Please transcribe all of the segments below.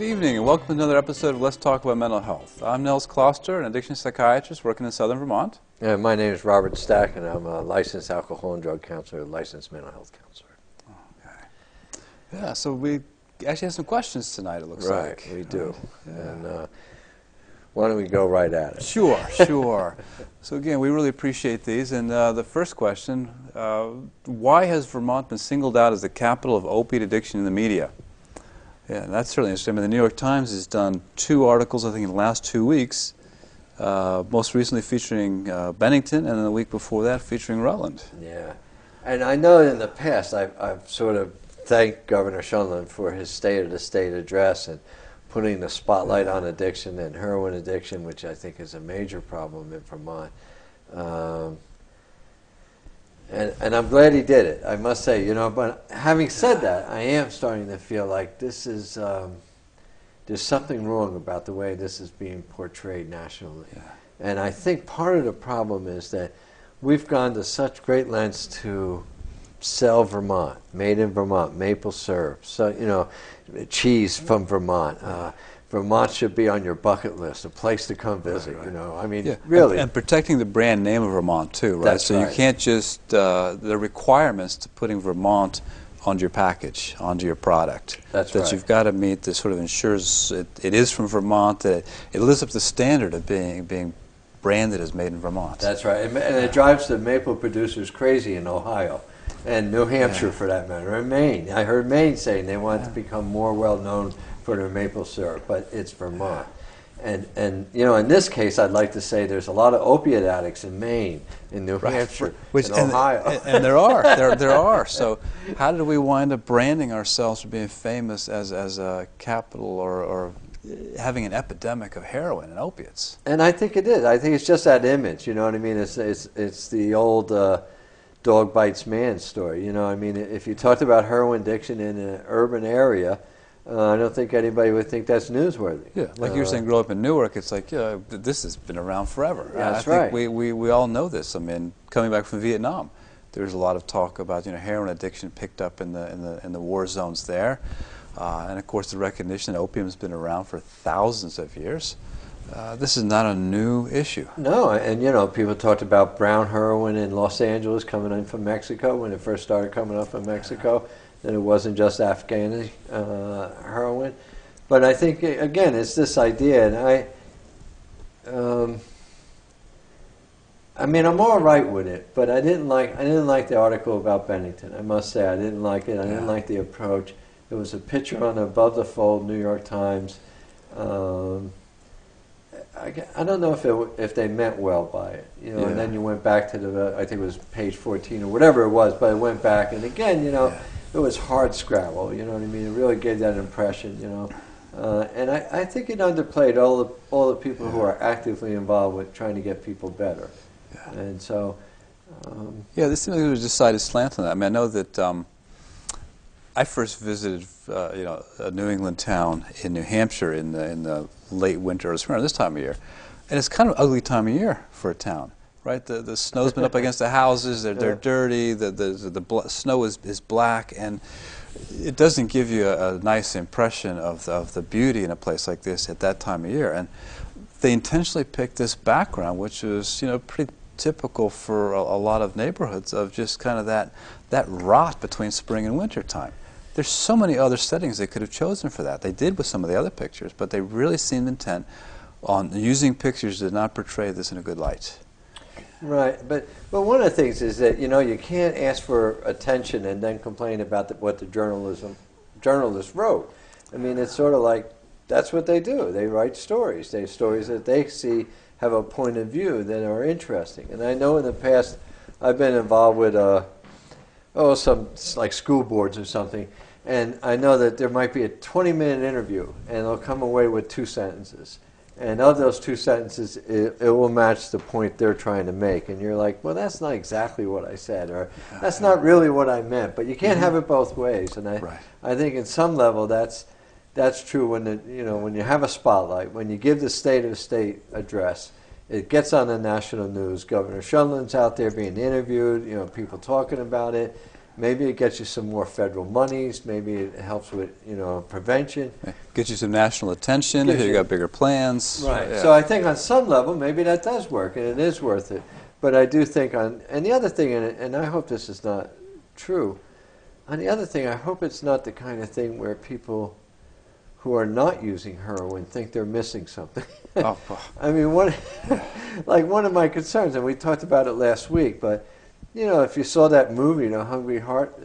evening and welcome to another episode of Let's Talk About Mental Health. I'm Nels Kloster, an addiction psychiatrist working in southern Vermont. Yeah, my name is Robert Stack, and I'm a licensed alcohol and drug counselor, a licensed mental health counselor. Okay. Yeah, so we actually have some questions tonight, it looks like. Right, we do. Yeah. And why don't we go right at it? Sure. So again, we really appreciate these. And the first question, why has Vermont been singled out as the capital of opiate addiction in the media? Yeah, that's certainly interesting. I mean, the New York Times has done 2 articles, I think, in the last 2 weeks, most recently featuring Bennington, and then the week before that featuring Rutland. Yeah, and I know in the past I've sort of thanked Governor Shunland for his State of the State address and putting the spotlight on addiction and heroin addiction, which I think is a major problem in Vermont. And I'm glad he did it, I must say, you know, but having said that, I am starting to feel like this is, there's something wrong about the way this is being portrayed nationally. Yeah. And I think part of the problem is that we've gone to such great lengths to sell Vermont, made in Vermont, maple syrup, so, you know, cheese from Vermont. Vermont should be on your bucket list, a place to come visit, right. You know, I mean, really. And protecting the brand name of Vermont, too, right? That's so right. You can't just, the requirements to putting Vermont onto your package, onto your product. That's that right. You've got to meet that sort of ensures it is from Vermont, that it lives up to the standard of being branded as made in Vermont. That's right, and it drives the maple producers crazy in Ohio. And New Hampshire, for that matter, and Maine. I heard Maine saying they want to become more well-known for their maple syrup, but it's Vermont. And you know, in this case, I'd like to say there's a lot of opiate addicts in Maine, in New Hampshire, in Ohio. And there are. So how did we wind up branding ourselves for being famous as a capital or having an epidemic of heroin and opiates? And I think it is. I think it's just that image, you know what I mean? It's the old dog bites man story. You know, I mean, if you talked about heroin addiction in an urban area, I don't think anybody would think that's newsworthy. Yeah, like you were saying, grow up in Newark, it's like, yeah, this has been around forever. That's I right. think we all know this. I mean, coming back from Vietnam, there's a lot of talk about, you know, heroin addiction picked up in the war zones there, and of course the recognition that opium's been around for thousands of years. This is not a new issue. No, and you know, people talked about brown heroin in Los Angeles coming in from Mexico when it first started coming up from Mexico. That it wasn't just Afghani heroin, but I think again it's this idea, and I mean I'm all right with it, but I didn't like the article about Bennington. I must say I didn't like it. I didn't like the approach. It was a picture on the above the fold New York Times. I don't know if they meant well by it, you know. Yeah. And then you went back to I think it was page 14 or whatever it was, but it went back, and again, you know. Yeah. It was hard scrabble, you know what I mean? It really gave that impression, you know. And I think it underplayed all the people who are actively involved with trying to get people better. Yeah. And so... yeah, this seems like there was a decided slant on that. I mean, I know that I first visited, you know, a New England town in New Hampshire in the late winter or spring, this time of year. And it's kind of an ugly time of year for a town. Right, the snow's been up against the houses. They're dirty. The snow is black, and it doesn't give you a nice impression of the beauty in a place like this at that time of year. And they intentionally picked this background, which is, you know, pretty typical for a lot of neighborhoods, of just kind of that rot between spring and winter time. There's so many other settings they could have chosen for that. They did with some of the other pictures, but they really seemed intent on using pictures that did not portray this in a good light. Right, but one of the things is that, you know, you can't ask for attention and then complain about what the journalist wrote. I mean, it's sort of like that's what they do. They write stories. They stories that they see have a point of view that are interesting. And I know in the past I've been involved with some like school boards or something, and I know that there might be a 20-minute interview, and they'll come away with 2 sentences. And of those 2 sentences, it will match the point they're trying to make. And you're like, well, that's not exactly what I said, or that's not really what I meant. But you can't have it both ways. And I think in some level that's true when when you have a spotlight, when you give the State of the State address, it gets on the national news. Governor Shunland's out there being interviewed, you know, people talking about it. Maybe it gets you some more federal monies. Maybe it helps with, prevention. Get you some national attention if you got bigger plans. Right. Yeah. So I think on some level, maybe that does work, and it is worth it. But I do think and the other thing, and I hope this is not true, on the other thing, I hope it's not the kind of thing where people who are not using heroin think they're missing something. Oh. I mean, one of my concerns, and we talked about it last week, but if you saw that movie, Hungry Heart,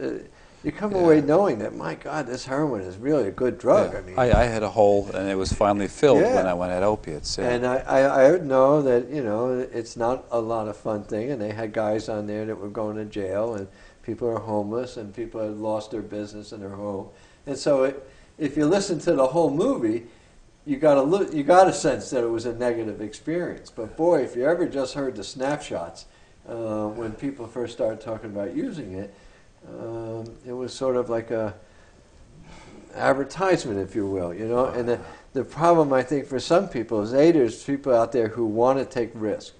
you come away knowing that, my God, this heroin is really a good drug. Yeah. I mean, I had a hole, and it was finally filled when I had opiates. Yeah. And I know that it's not a lot of fun thing, and they had guys on there that were going to jail, and people are homeless, and people had lost their business and their home, and so if you listen to the whole movie, you got a sense that it was a negative experience. But boy, if you ever just heard the snapshots when people first started talking about using it, it was sort of like a advertisement, if you will, And the problem, I think, for some people is there's people out there who want to take risks.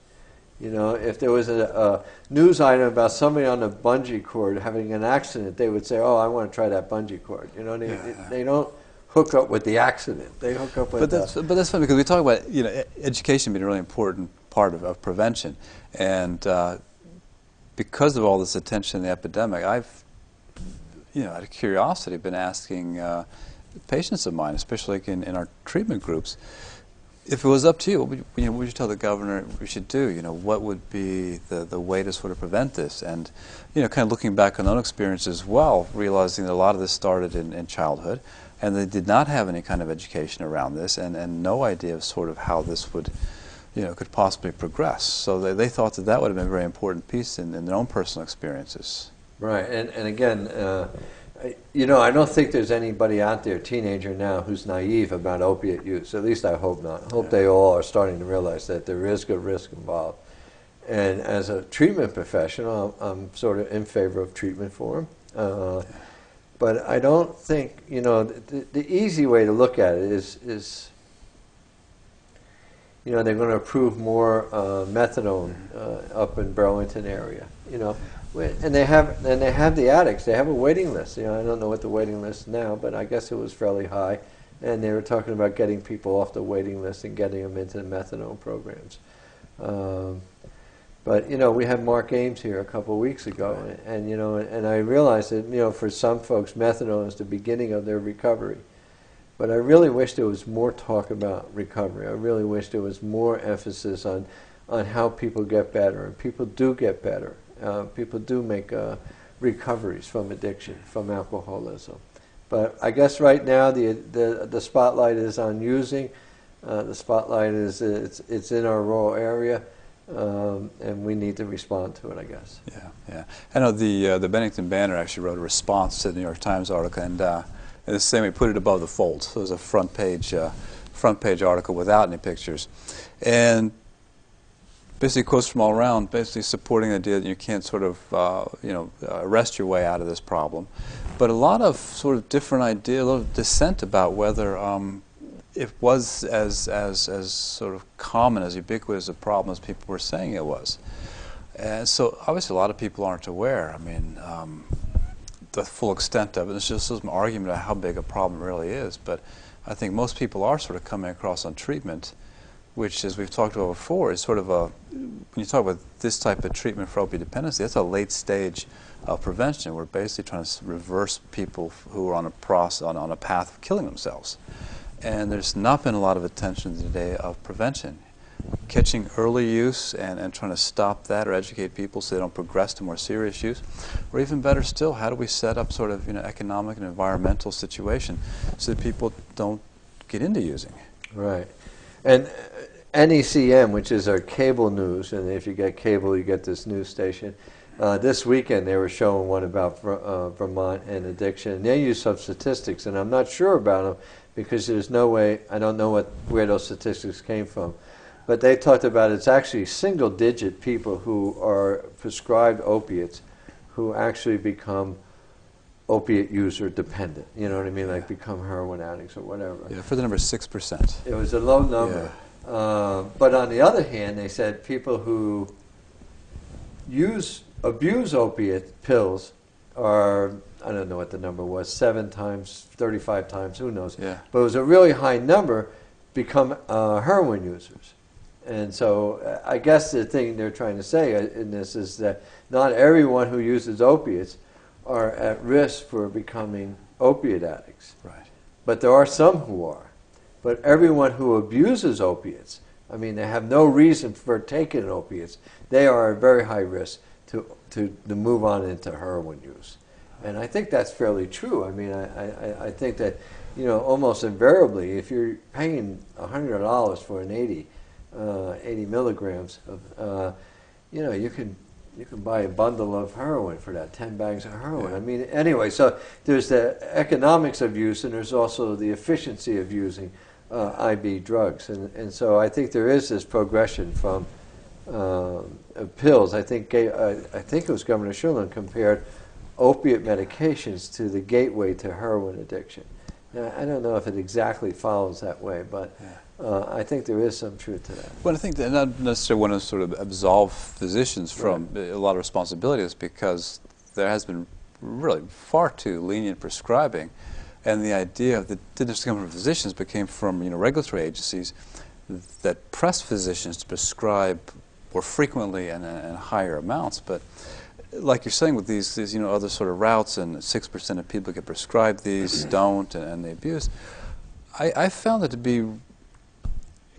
If there was a news item about somebody on a bungee cord having an accident, they would say, "Oh, I want to try that bungee cord." They don't hook up with the accident. They hook up with. But that's funny because we talk about education being a really important part of prevention, and because of all this attention in the epidemic, I've out of curiosity been asking patients of mine, especially in our treatment groups, if it was up to you, what would you tell the governor we should do? What would be the way to sort of prevent this? And, kind of looking back on their own experience as well, realizing that a lot of this started in childhood, and they did not have any kind of education around this, and no idea of sort of how this would, could possibly progress. So they thought that would have been a very important piece in their own personal experiences. Right, and again, I don't think there's anybody out there, teenager now, who's naive about opiate use. At least I hope not. I hope they all are starting to realize that there is good risk involved. And as a treatment professional, I'm sort of in favor of treatment for them. But I don't think, the easy way to look at it is they're going to approve more methadone up in Burlington area, And they have the addicts. They have a waiting list. I don't know what the waiting list is now, but I guess it was fairly high. And they were talking about getting people off the waiting list and getting them into the methadone programs. But we had Mark Ames here a couple of weeks ago, and I realized that for some folks, methadone is the beginning of their recovery. But I really wish there was more talk about recovery. I really wish there was more emphasis on how people get better, and people do get better. People do make recoveries from addiction, from alcoholism. But I guess right now the spotlight is on using. The spotlight is it's in our rural area, and we need to respond to it, I guess. Yeah. I know the Bennington Banner actually wrote a response to the New York Times article, and the same we put it above the fold. So it was a front page article without any pictures, and basically quotes from all around, basically supporting the idea that you can't sort of, arrest your way out of this problem. But a lot of sort of different ideas, a lot of dissent about whether it was as sort of common, as ubiquitous a problem as people were saying it was. And so obviously a lot of people aren't aware. I mean, the full extent of it. There's just some argument about how big a problem it really is. But I think most people are sort of coming across on treatment, which, as we've talked about before, is sort of when you talk about this type of treatment for opiate dependency, that's a late stage of prevention. We're basically trying to reverse people who are on a path of killing themselves. And there's not been a lot of attention today of prevention. Catching early use and trying to stop that or educate people so they don't progress to more serious use. Or even better still, how do we set up sort of economic and environmental situation so that people don't get into using? Right. And NECM, which is our cable news, and if you get cable, you get this news station. This weekend they were showing one about Vermont and addiction. And they use some statistics, and I'm not sure about them because there's no way, I don't know where those statistics came from. But they talked about it's actually single-digit people who are prescribed opiates who actually become opiate user dependent. You know what I mean? Like become heroin addicts or whatever. Yeah, for the number 6%. It was a low number. Yeah. But on the other hand, they said people who abuse opiate pills are, I don't know what the number was, 7 times, 35 times, who knows. Yeah. But it was a really high number, become heroin users. And so I guess the thing they're trying to say in this is that not everyone who uses opiates are at risk for becoming opiate addicts. Right. But there are some who are. But everyone who abuses opiates, I mean, they have no reason for taking opiates, they are at very high risk to move on into heroin use. And I think that's fairly true. I mean, I think that, you know, almost invariably, if you're paying $100 for an 80 milligrams of, you know, you can buy a bundle of heroin for that, 10 bags of heroin. Yeah. I mean, anyway, so there's the economics of use, and there's also the efficiency of using IB drugs. And so I think there is this progression from pills. I think it was Governor Shulin compared opiate medications to the gateway to heroin addiction. Now, I don't know if it exactly follows that way, but I think there is some truth to that. Well, I think that not necessarily want to sort of absolve physicians from a lot of responsibilities, because there has been really far too lenient prescribing, and the idea that didn't just come from physicians, but came from, you know, regulatory agencies that press physicians to prescribe more frequently and higher amounts. But like you're saying, with these you know, other sort of routes, and 6% of people get prescribed these, don't, and they abuse. I found it to be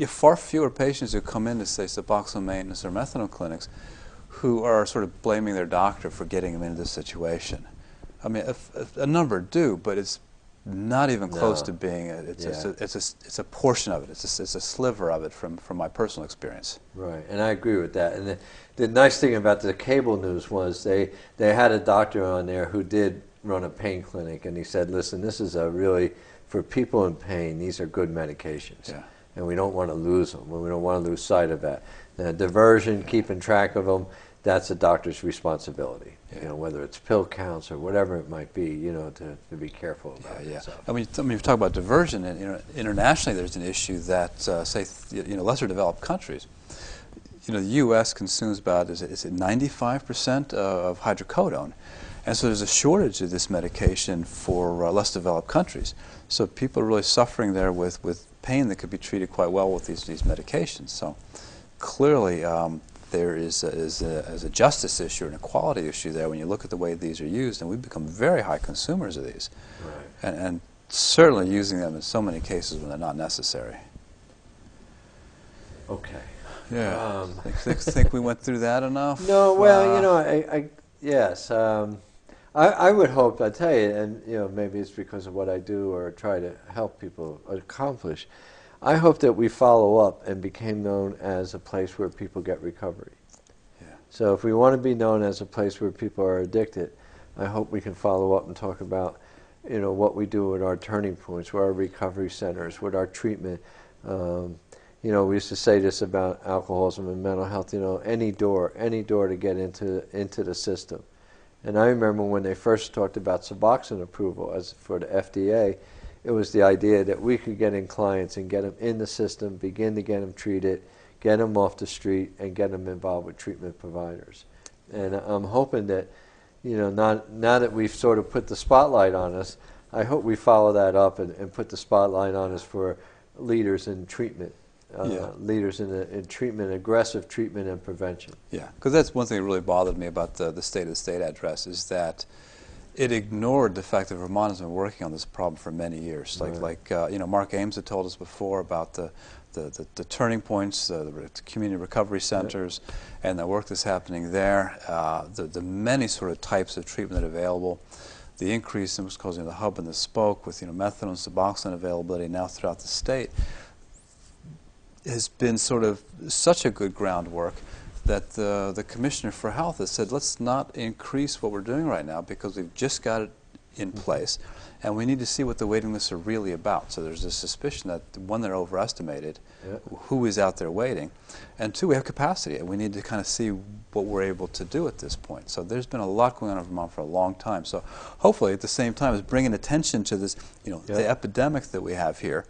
far fewer patients who come in to, say, Suboxone maintenance or methadone clinics who are sort of blaming their doctor for getting them into this situation. I mean, a number do, but it's not even close to being it's a portion of it. It's a sliver of it from my personal experience. Right, and I agree with that. And the nice thing about the cable news was they had a doctor on there who did run a pain clinic, and he said, listen, this is really, for people in pain, these are good medications. Yeah. And we don't want to lose them. We don't want to lose sight of that. Diversion, keeping track of them, that's a doctor's responsibility. Yeah. You know, whether it's pill counts or whatever it might be, you know, to be careful about it. So. I mean, you talk about diversion, and, you know, internationally there's an issue that, say, you know, lesser developed countries, you know, the U.S. consumes about, is it 95% of hydrocodone, and so there's a shortage of this medication for less developed countries. So people are really suffering there with pain that could be treated quite well with these medications. So clearly, there is a justice issue, an equality issue there when you look at the way these are used, and we've become very high consumers of these, and certainly using them in so many cases when they're not necessary. Okay. Yeah. Think we went through that enough? No. Well, you know, yes. I would hope. I tell you, and you know, maybe it's because of what I do or try to help people accomplish. I hope that we follow up and became known as a place where people get recovery. Yeah. So if we want to be known as a place where people are addicted, I hope we can follow up and talk about, you know, what we do with our turning points, with our recovery centers, with our treatment. You know, we used to say this about alcoholism and mental health. You know, any door to get into the system. And I remember when they first talked about Suboxone approval as for the FDA. It was the idea that we could get in clients and get them in the system, begin to get them treated, get them off the street, and get them involved with treatment providers. And I'm hoping that, you know, now that we've sort of put the spotlight on us, I hope we follow that up and put the spotlight on us for leaders in treatment, leaders in treatment, aggressive treatment and prevention. Yeah, because that's one thing that really bothered me about the State of the State address, is that it ignored the fact that Vermont has been working on this problem for many years. Like you know, Mark Ames had told us before about the turning points, the community recovery centers, and the work that's happening there, the many sort of types of treatment that are available, the increase in what's called, you know, the hub and the spoke with, you know, methadone and Suboxone availability now throughout the state has been sort of such a good groundwork that the Commissioner for Health has said, let's not increase what we're doing right now because we've just got it in place, and we need to see what the waiting lists are really about. So there's a suspicion that, one, they're overestimated, who is out there waiting, and two, we have capacity, and we need to kind of see what we're able to do at this point. So there's been a lot going on in Vermont for a long time. So hopefully at the same time as bringing attention to this, you know, the epidemic that we have here,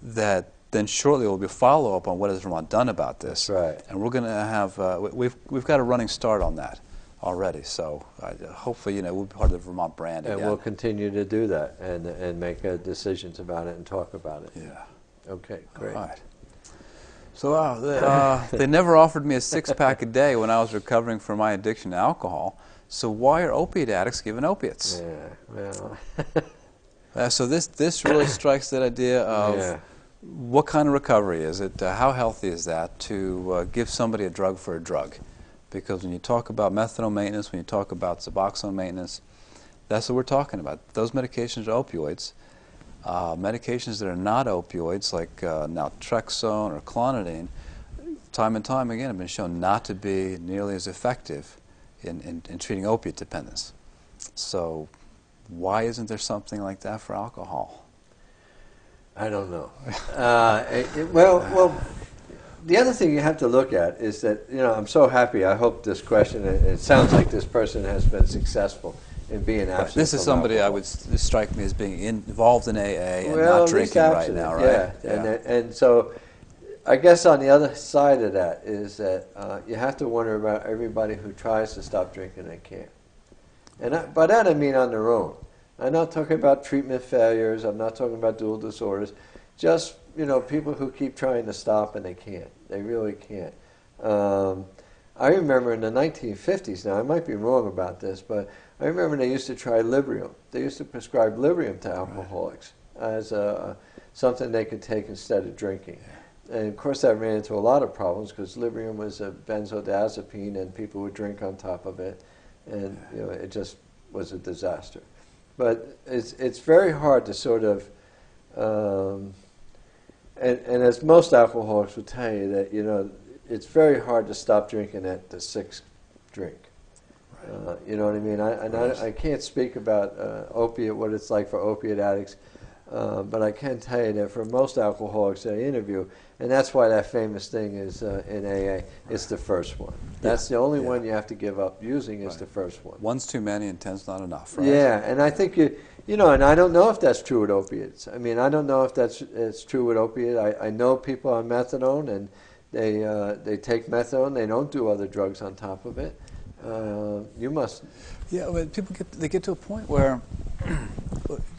that then shortly will be a follow-up on what has Vermont done about this. That's right. And we're going to have, we've got a running start on that already. So hopefully, we'll be part of the Vermont brand And again. we'll continue to do that and make decisions about it and talk about it. Yeah. Okay, great. All right. So they never offered me a six-pack a day when I was recovering from my addiction to alcohol. So why are opiate addicts given opiates? Yeah, well. So this really strikes that idea of what kind of recovery is it? How healthy is that to give somebody a drug for a drug? Because when you talk about methadone maintenance, when you talk about Suboxone maintenance, that's what we're talking about. Those medications are opioids. Medications that are not opioids, like naltrexone or clonidine, time and time again have been shown not to be nearly as effective in treating opiate dependence. So why isn't there something like that for alcohol? I don't know. Well, the other thing you have to look at is that, I'm so happy. I hope this question, it sounds like this person has been successful in being absent. This is from somebody alcohol. I would strike me as being involved in AA and well, not drinking right now, right? Yeah. And so I guess on the other side of that is that you have to wonder about everybody who tries to stop drinking and can't. And by that I mean on their own. I'm not talking about treatment failures. I'm not talking about dual disorders. Just, people who keep trying to stop and they can't. They really can't. I remember in the 1950s, now I might be wrong about this, but I remember they used to try Librium. They used to prescribe Librium to alcoholics as something they could take instead of drinking. And of course that ran into a lot of problems because Librium was a benzodiazepine and people would drink on top of it, and it just was a disaster. But it's very hard to sort of, and as most alcoholics will tell you that it's very hard to stop drinking at the sixth drink. You know what I mean? I can't speak about what it's like for opiate addicts, but I can tell you that for most alcoholics that I interview, and that's why that famous thing is in AA, it's the first one. That's the only one you have to give up using is the first one. One's too many and 10's not enough, right? Yeah, and I think and I don't know if that's true with opiates. I mean, I don't know if it's true with opiate. I know people on methadone, and they take methadone. They don't do other drugs on top of it. You must. Yeah, but people get to a point where,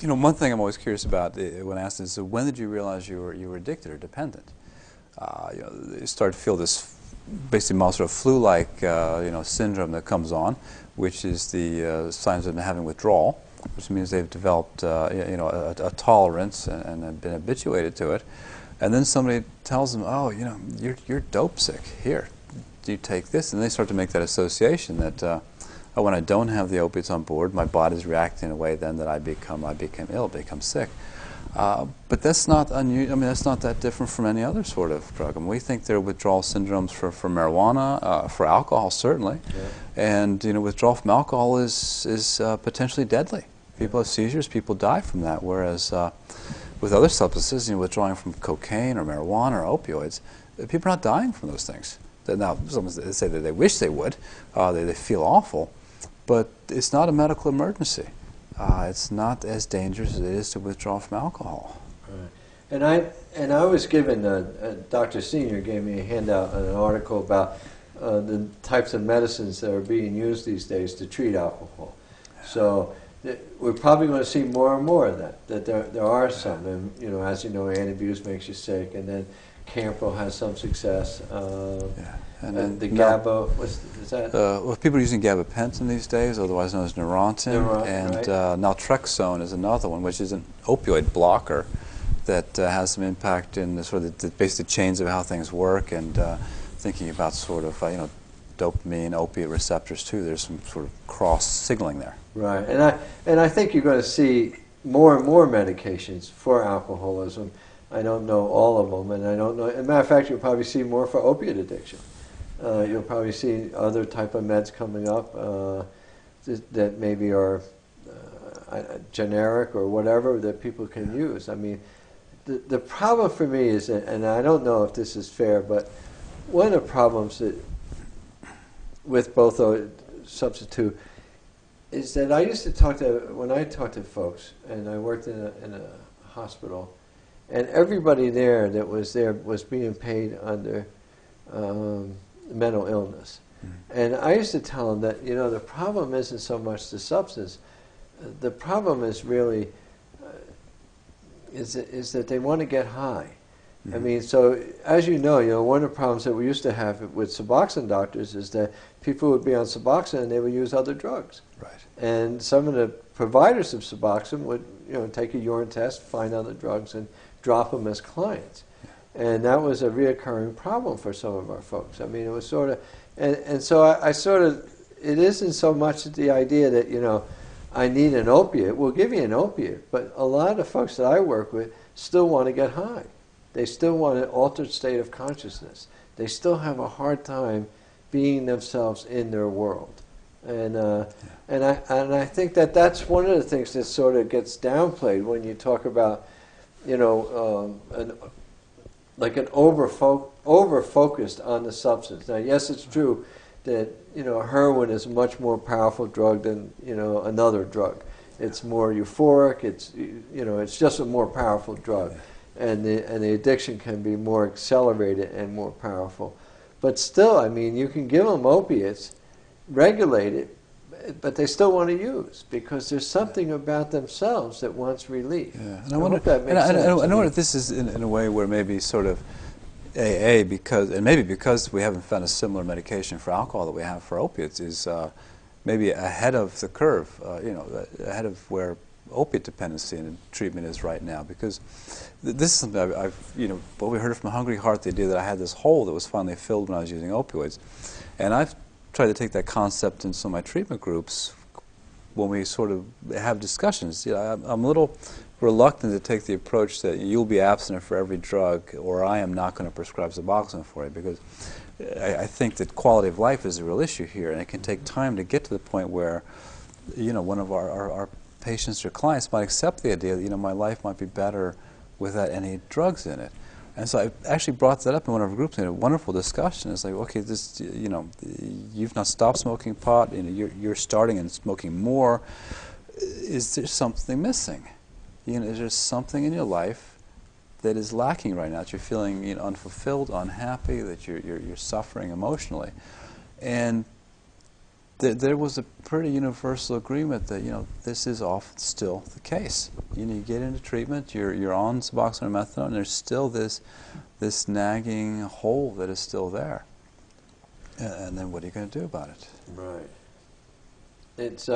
one thing I'm always curious about when asked is, when did you realize you were addicted or dependent? You start to feel this basically sort of flu-like syndrome that comes on, which is the signs of having withdrawal, which means they've developed a tolerance and have been habituated to it. And then somebody tells them, oh, you're dope sick. Here, do you take this? And they start to make that association that when I don't have the opiates on board, my body's reacting in a way then that I become ill, become sick. But that's not unusual. I mean, that's not that different from any other sort of drug. I mean, we think there are withdrawal syndromes for marijuana, for alcohol certainly, and withdrawal from alcohol is potentially deadly. People have seizures, people die from that. Whereas with other substances, withdrawing from cocaine or marijuana or opioids, people are not dying from those things. Now, some say that they wish they would. They feel awful, but it's not a medical emergency. It's not as dangerous as it is to withdraw from alcohol. Right. And I was given, Dr. Senior gave me a handout on an article about the types of medicines that are being used these days to treat alcohol. So we're probably going to see more and more of that there are some. And, as you know, antabuse makes you sick, and then Campbell has some success. And then the GABA, is that? Well, people are using gabapentin these days, otherwise known as Neurontin, and naltrexone is another one, which is an opioid blocker that has some impact in the sort of the basic chains of how things work, and thinking about sort of dopamine, opiate receptors too. There's some sort of cross signaling there. Right, and I think you're going to see more and more medications for alcoholism. I don't know all of them, and I don't know. As a matter of fact, you'll probably see more for opiate addiction. You'll probably see other type of meds coming up that maybe are generic or whatever that people can use. I mean, the problem for me is, and I don't know if this is fair, but one of the problems that with both substitute is that I used to when I talked to folks, and I worked in a hospital, and everybody there that was there was being paid under mental illness. And I used to tell them that, the problem isn't so much the substance. The problem is really is that they want to get high. I mean, so as you know, one of the problems that we used to have with Suboxone doctors is that people would be on Suboxone and they would use other drugs. Right. And some of the providers of Suboxone would, take a urine test, find other drugs, and drop them as clients. And that was a reoccurring problem for some of our folks. I mean, it was sort of, and so I sort of, it isn't so much the idea that, I need an opiate. We'll give you an opiate, but a lot of folks that I work with still want to get high. They still want an altered state of consciousness. They still have a hard time being themselves in their world. And I think that that's one of the things that sort of gets downplayed when you talk about, like an over-focused on the substance. Now, yes, it's true that, heroin is a much more powerful drug than, another drug. It's more euphoric, it's just a more powerful drug. And the addiction can be more accelerated and more powerful. But still, I mean, you can give them opiates, regulated, but they still want to use because there's something about themselves that wants relief. Yeah, and I wonder if that makes sense. I know that this is in a way where maybe sort of AA, because we haven't found a similar medication for alcohol that we have for opiates, is maybe ahead of the curve, ahead of where opiate dependency and treatment is right now, because this is something I've what we heard from Hungry Heart, the idea that I had this hole that was finally filled when I was using opioids, and I've tried to take that concept in some of my treatment groups when we sort of have discussions. I'm a little reluctant to take the approach that you'll be abstinent for every drug, or I am not going to prescribe Suboxone for you, because I think that quality of life is a real issue here, and it can take time to get to the point where, one of our patients or clients might accept the idea that, my life might be better without any drugs in it. And so I actually brought that up in one of our groups in a wonderful discussion. It's like, okay, this, you've not stopped smoking pot, you're starting and smoking more. Is there something missing? Is there something in your life that is lacking right now, that you're feeling unfulfilled, unhappy, that you're suffering emotionally? And there was a pretty universal agreement that this is often still the case. You get into treatment, you're on Suboxone or methadone, and there's still this nagging hole that is still there. And then what are you going to do about it? Right. It's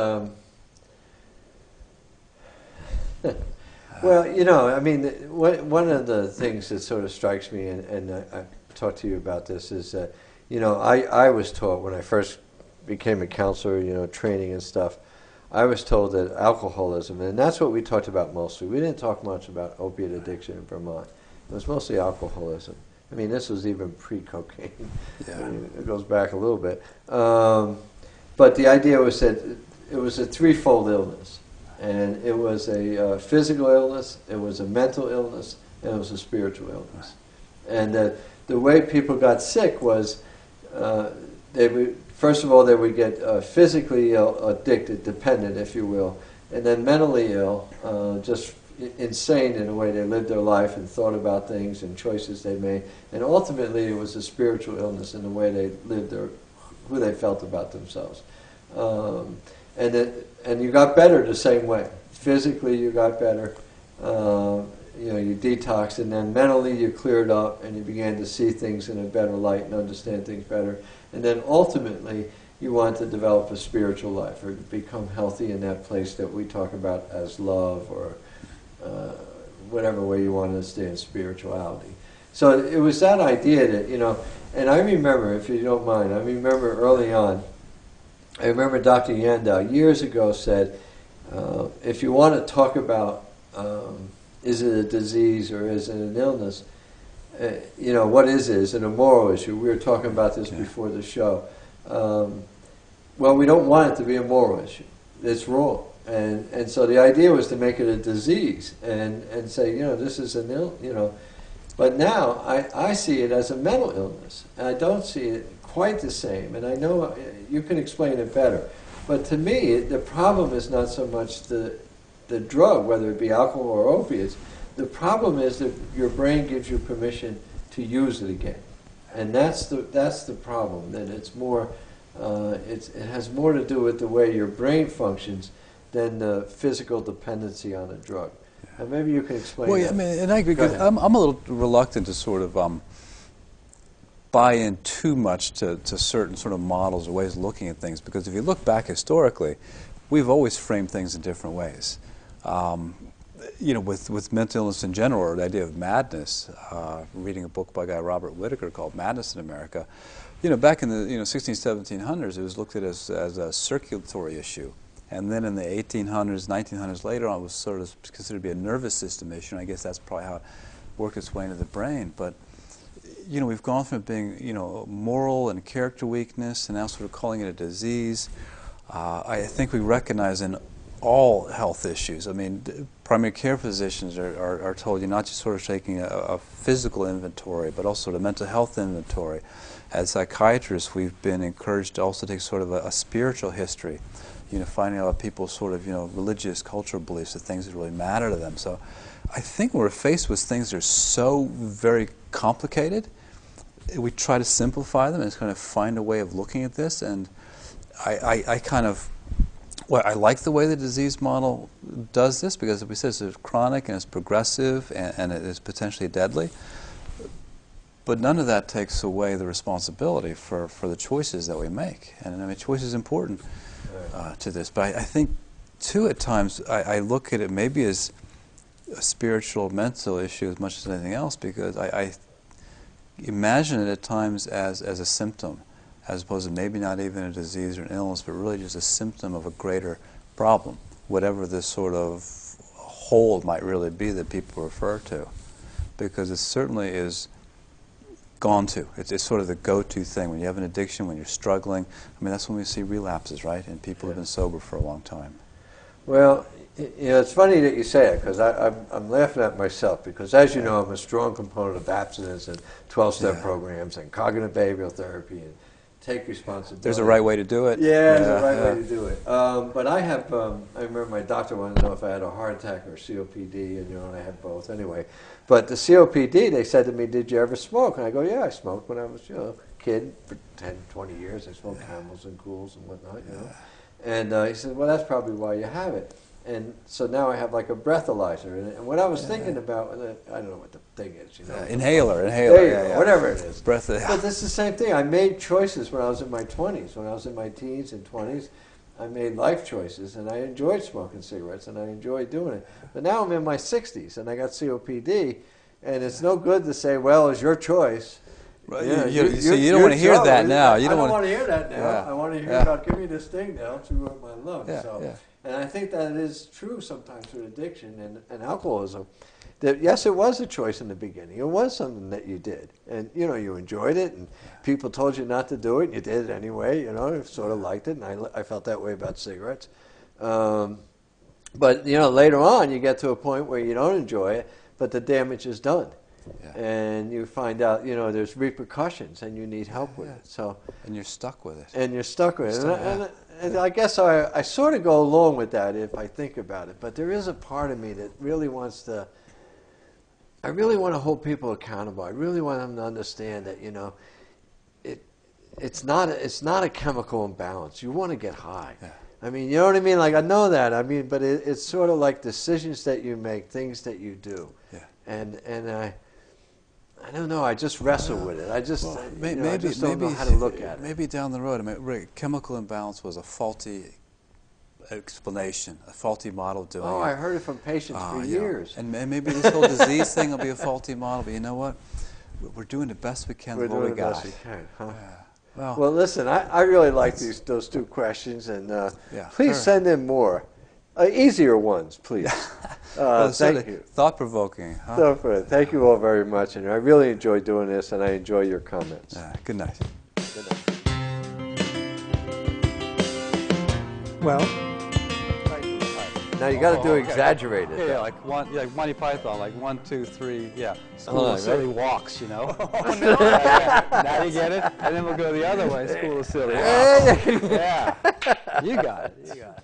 well, I mean, one of the things that sort of strikes me, and I talked to you about this, is that I was taught when I first became a counselor, training and stuff, I was told that alcoholism, and that's what we talked about mostly. We didn't talk much about opiate addiction in Vermont. It was mostly alcoholism. I mean, this was even pre-cocaine. Yeah. I mean, it goes back a little bit. But the idea was that it was a threefold illness. And it was a physical illness, it was a mental illness, and it was a spiritual illness. And the way people got sick was first of all, they would get physically ill, addicted, dependent, if you will, and then mentally ill, just insane in the way they lived their life and thought about things and choices they made. And ultimately, it was a spiritual illness in the way they lived who they felt about themselves. And you got better the same way. Physically, you got better. You detoxed, and then mentally you cleared up, and you began to see things in a better light and understand things better. And then ultimately, you want to develop a spiritual life or become healthy in that place that we talk about as love or whatever way you want to understand spirituality. So it was that idea that, and I remember, if you don't mind, early on, I remember Dr. Yandel years ago said, if you want to talk about is it a disease or is it an illness, what is it? Is it a moral issue? We were talking about this before the show. Well, we don't want it to be a moral issue. It's wrong. And so the idea was to make it a disease and say, this is an ill, But now I see it as a mental illness. And I don't see it quite the same. And I know you can explain it better. But to me, the problem is not so much the drug, whether it be alcohol or opiates. The problem is that your brain gives you permission to use it again. And that's the problem, that it's more it has more to do with the way your brain functions than the physical dependency on a drug. And maybe you can explain that. Well, I mean, and I agree. I'm a little reluctant to sort of buy in too much to certain sort of models or ways of looking at things, because if you look back historically, we've always framed things in different ways. You know, with mental illness in general, or the idea of madness, reading a book by a guy, Robert Whitaker, called Madness in America, you know, back in the 16, 1700s, it was looked at as a circulatory issue. And then in the 1800s, 1900s, later on, it was sort of considered to be a nervous system issue, and I guess that's probably how it worked its way into the brain. But, you know, we've gone from it being, you know, moral and character weakness, and now sort of calling it a disease. I think we recognize in all health issues, I mean, primary care physicians are told you're not just sort of taking a physical inventory, but also sort of mental health inventory. As psychiatrists, we've been encouraged to also take sort of a spiritual history, you know, finding out people's sort of, you know, religious, cultural beliefs, the things that really matter to them. So I think when we're faced with things that are so very complicated, we try to simplify them and kind of find a way of looking at this. And I kind of, well, I like the way the disease model does this, because as we said, it's chronic and it's progressive and it is potentially deadly. But none of that takes away the responsibility for the choices that we make. And I mean, choice is important to this. But I think, too, at times, I look at it maybe as a spiritual, mental issue as much as anything else, because I imagine it at times as a symptom, as opposed to maybe not even a disease or an illness, but really just a symptom of a greater problem, whatever this sort of whole might really be that people refer to. Because it certainly is gone to. It's sort of the go-to thing. When you have an addiction, when you're struggling, I mean, that's when we see relapses, right? And people have been sober for a long time. Well, you know, it's funny that you say it, because I'm laughing at myself, because as you know, I'm a strong component of abstinence and 12-step programs and cognitive behavioral therapy and take responsibility. There's a right way to do it. Yeah, there's a right way to do it. But I have, I remember my doctor wanted to know if I had a heart attack or COPD, and you know, and I had both anyway. But the COPD, they said to me, did you ever smoke? And I go, yeah, I smoked when I was, you know, a kid for 10, 20 years. I smoked Camels and Cools and whatnot, you know. And he said, well, that's probably why you have it. And so now I have like a breathalyzer. And what I was thinking about, I don't know what the thing is, you know. Inhaler, whatever it is. But this is the same thing. I made choices when I was in my 20s. When I was in my teens and 20s, I made life choices, and I enjoyed smoking cigarettes, and I enjoyed doing it. But now I'm in my 60s, and I got COPD, and it's no good to say, well, it's your choice. Right. Yeah, you don't want to hear that now. I don't want to hear that now. Yeah. I want to hear about, give me this thing now to my lungs. And I think that it is true sometimes with addiction and alcoholism, that yes, it was a choice in the beginning. It was something that you did. And, you know, you enjoyed it, and people told you not to do it, and you did it anyway, you know, you sort of liked it, and I felt that way about cigarettes. But, you know, later on, you get to a point where you don't enjoy it, but the damage is done. Yeah. And you find out, you know, there's repercussions, and you need help with it. So, and you're stuck with it. And you're stuck with it. And I guess I sort of go along with that if I think about it. But there is a part of me that really wants to, I really want to hold people accountable. I really want them to understand that, you know, it's not a chemical imbalance. You want to get high. Yeah. I mean, you know what I mean? Like, I know that. I mean, but it's sort of like decisions that you make, things that you do. Yeah. And I don't know. I just wrestle with it. I just, I just don't know how to look at it. Maybe down the road, I mean, chemical imbalance was a faulty explanation, a faulty model of doing it. Oh, I heard it from patients for years. And maybe this whole disease thing will be a faulty model. But you know what? We're doing the best we can with what we got. We're doing the best we can, huh? Yeah. Well, listen, I really like those two questions, and please send in more. Easier ones, please. Thank you. Thought-provoking. Huh? So, thank you all very much, and I really enjoy doing this, and I enjoy your comments. Good night. Good night. Well, now you got to do exaggerated. Yeah, like Monty Python, like 1, 2, 3, School of Silly walks, you know. Oh, no. Now you get it, and then we'll go the other way. School of Silly walks. Yeah, you got it.